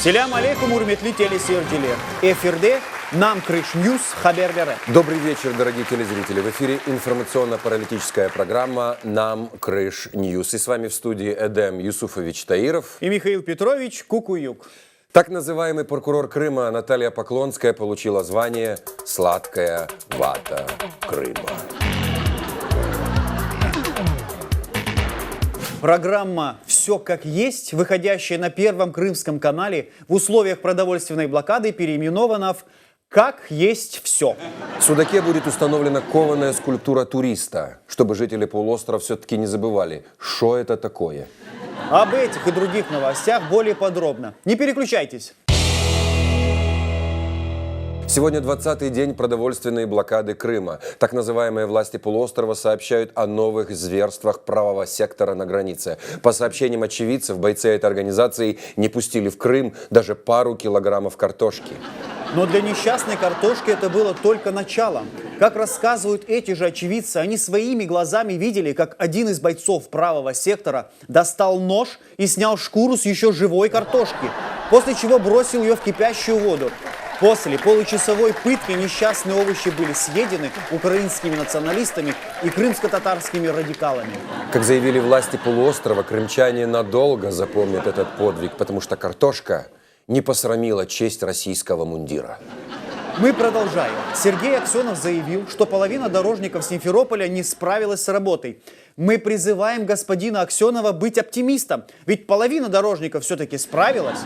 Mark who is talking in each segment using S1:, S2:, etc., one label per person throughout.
S1: Селям алейкум, урметли телесердили. Эфирде нам Крыш Ньюс хабер бере.
S2: Добрый вечер, дорогие телезрители. В эфире информационно-паралитическая программа «Нам Крыш Ньюс». И с вами в студии Эдем Юсуфович Таиров
S1: И Михаил Петрович Кукуюк.
S2: Так называемый прокурор Крыма Наталья Поклонская получила звание «Сладкая вата Крыма».
S1: Программа «Все как есть», выходящая на Первом Крымском канале в условиях продовольственной блокады, переименована в «Как есть все».
S2: В Судаке будет установлена кованая скульптура туриста, чтобы жители полуострова все-таки не забывали, что это такое.
S1: Об этих и других новостях более подробно. Не переключайтесь.
S2: Сегодня 20-й день продовольственной блокады Крыма. Так называемые власти полуострова сообщают о новых зверствах правого сектора на границе. По сообщениям очевидцев, бойцы этой организации не пустили в Крым даже пару килограммов картошки.
S1: Но для несчастной картошки это было только началом. Как рассказывают эти же очевидцы, они своими глазами видели, как один из бойцов правого сектора достал нож и снял шкуру с еще живой картошки, после чего бросил ее в кипящую воду. После получасовой пытки несчастные овощи были съедены украинскими националистами и крымско-татарскими радикалами.
S2: Как заявили власти полуострова, крымчане надолго запомнят этот подвиг, потому что картошка не посрамила честь российского мундира.
S1: Мы продолжаем. Сергей Аксенов заявил, что половина дорожников Симферополя не справилась с работой. Мы призываем господина Аксенова быть оптимистом, ведь половина дорожников все-таки справилась.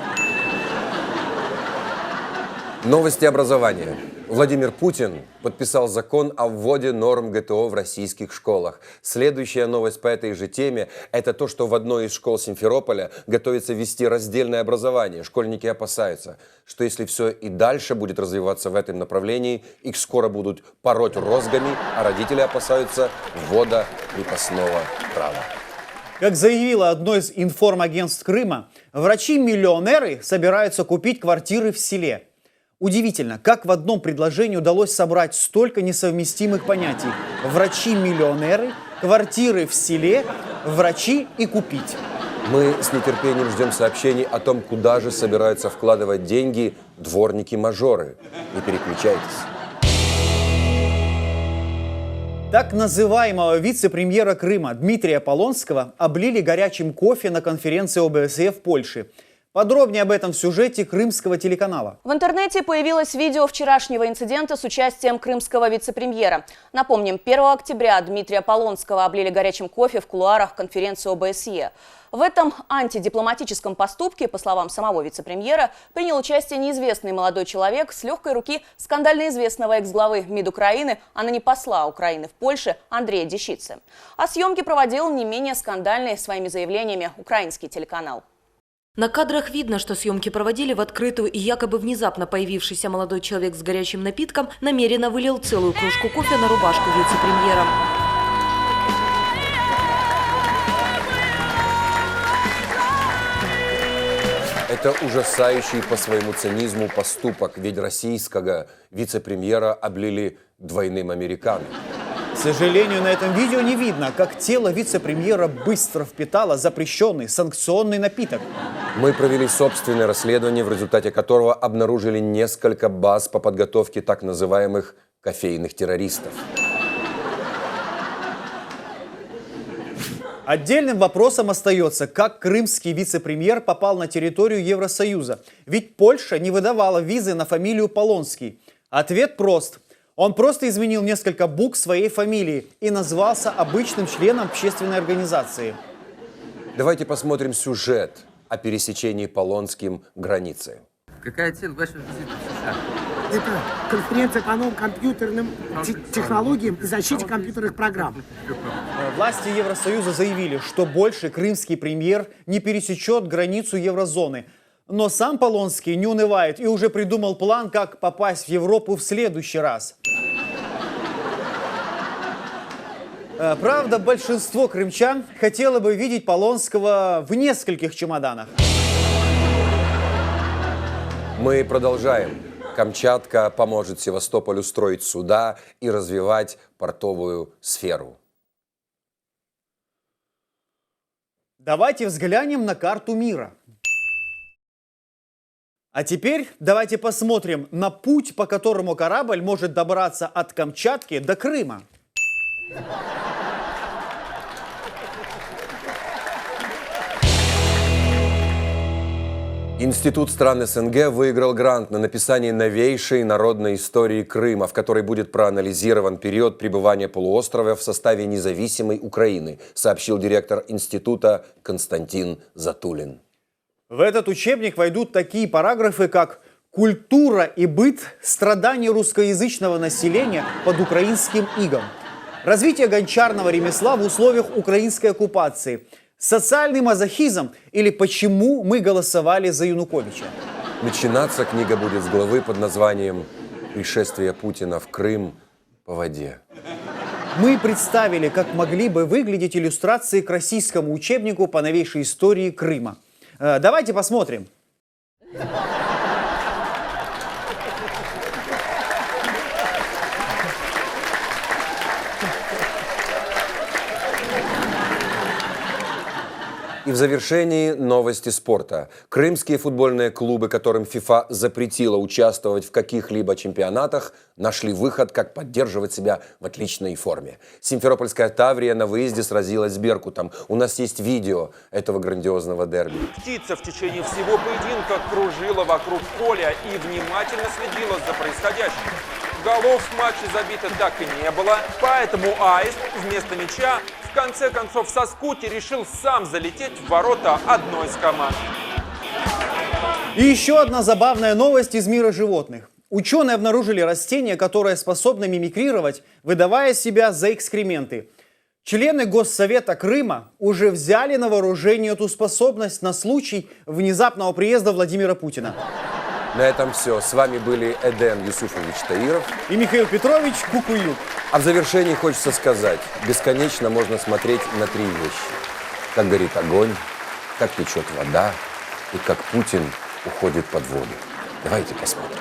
S2: Новости образования. Владимир Путин подписал закон о вводе норм ГТО в российских школах. Следующая новость по этой же теме – это то, что в одной из школ Симферополя готовится ввести раздельное образование. Школьники опасаются, что если все и дальше будет развиваться в этом направлении, их скоро будут пороть розгами, а родители опасаются ввода крепостного права.
S1: Как заявило одно из информагентств Крыма, врачи-миллионеры собираются купить квартиры в селе. Удивительно, как в одном предложении удалось собрать столько несовместимых понятий. Врачи-миллионеры, квартиры в селе, врачи и купить.
S2: Мы с нетерпением ждем сообщений о том, куда же собираются вкладывать деньги дворники-мажоры. Не переключайтесь.
S1: Так называемого вице-премьера Крыма Дмитрия Полонского облили горячим кофе на конференции ОБСЕ в Польше. Подробнее об этом в сюжете крымского телеканала.
S3: В интернете появилось видео вчерашнего инцидента с участием крымского вице-премьера. Напомним, 1 октября Дмитрия Полонского облили горячим кофе в кулуарах конференции ОБСЕ. В этом антидипломатическом поступке, по словам самого вице-премьера, принял участие неизвестный молодой человек с легкой руки скандально известного экс-главы МИД Украины, а ныне посла Украины в Польше Андрея Дещицы. А съемки проводил не менее скандальный своими заявлениями украинский телеканал.
S4: На кадрах видно, что съемки проводили в открытую, и якобы внезапно появившийся молодой человек с горячим напитком намеренно вылил целую кружку кофе на рубашку вице-премьера.
S2: Это ужасающий по своему цинизму поступок, ведь российского вице-премьера облили двойным американо.
S1: К сожалению, на этом видео не видно, как тело вице-премьера быстро впитало запрещенный санкционный напиток.
S2: Мы провели собственное расследование, в результате которого обнаружили несколько баз по подготовке так называемых кофейных террористов.
S1: Отдельным вопросом остается, как крымский вице-премьер попал на территорию Евросоюза. Ведь Польша не выдавала визы на фамилию Полонский. Ответ прост. Он просто изменил несколько букв своей фамилии и назвался обычным членом общественной организации.
S2: Давайте посмотрим сюжет о пересечении Полонским границы.
S5: Какая цель вашего визита в США?
S6: Это конференция по новым компьютерным технологиям и защите компьютерных программ.
S1: Власти Евросоюза заявили, что больше крымский премьер не пересечет границу еврозоны. Но сам Полонский не унывает и уже придумал план, как попасть в Европу в следующий раз. Правда, большинство крымчан хотело бы видеть Полонского в нескольких чемоданах.
S2: Мы продолжаем. Камчатка поможет Севастополю строить суда и развивать портовую сферу.
S1: Давайте взглянем на карту мира. А теперь давайте посмотрим на путь, по которому корабль может добраться от Камчатки до Крыма.
S2: Институт стран СНГ выиграл грант на написание новейшей народной истории Крыма, в которой будет проанализирован период пребывания полуострова в составе независимой Украины, сообщил директор института Константин Затулин.
S1: В этот учебник войдут такие параграфы, как «Культура и быт страданий русскоязычного населения под украинским игом», «Развитие гончарного ремесла в условиях украинской оккупации», «Социальный мазохизм» или «Почему мы голосовали за Януковича».
S2: Начинаться книга будет с главы под названием «Пришествие Путина в Крым по воде».
S1: Мы представили, как могли бы выглядеть иллюстрации к российскому учебнику по новейшей истории Крыма. Давайте посмотрим.
S2: И в завершении новости спорта. Крымские футбольные клубы, которым ФИФА запретила участвовать в каких-либо чемпионатах, нашли выход, как поддерживать себя в отличной форме. Симферопольская «Таврия» на выезде сразилась с «Беркутом». У нас есть видео этого грандиозного дерби.
S7: Птица в течение всего поединка кружила вокруг поля и внимательно следила за происходящим. Голов в матче забито так и не было, поэтому Аист вместо мяча в конце концов со скуки решил сам залететь в ворота одной из команд.
S1: И еще одна забавная новость из мира животных. Ученые обнаружили растение, которое способно мимикрировать, выдавая себя за экскременты. Члены Госсовета Крыма уже взяли на вооружение эту способность на случай внезапного приезда Владимира Путина.
S2: На этом все. С вами были Эден Юсуфович Таиров
S1: И Михаил Петрович Кукуюк.
S2: А в завершении хочется сказать, бесконечно можно смотреть на три вещи. Как горит огонь, как течет вода и как Путин уходит под воду. Давайте посмотрим.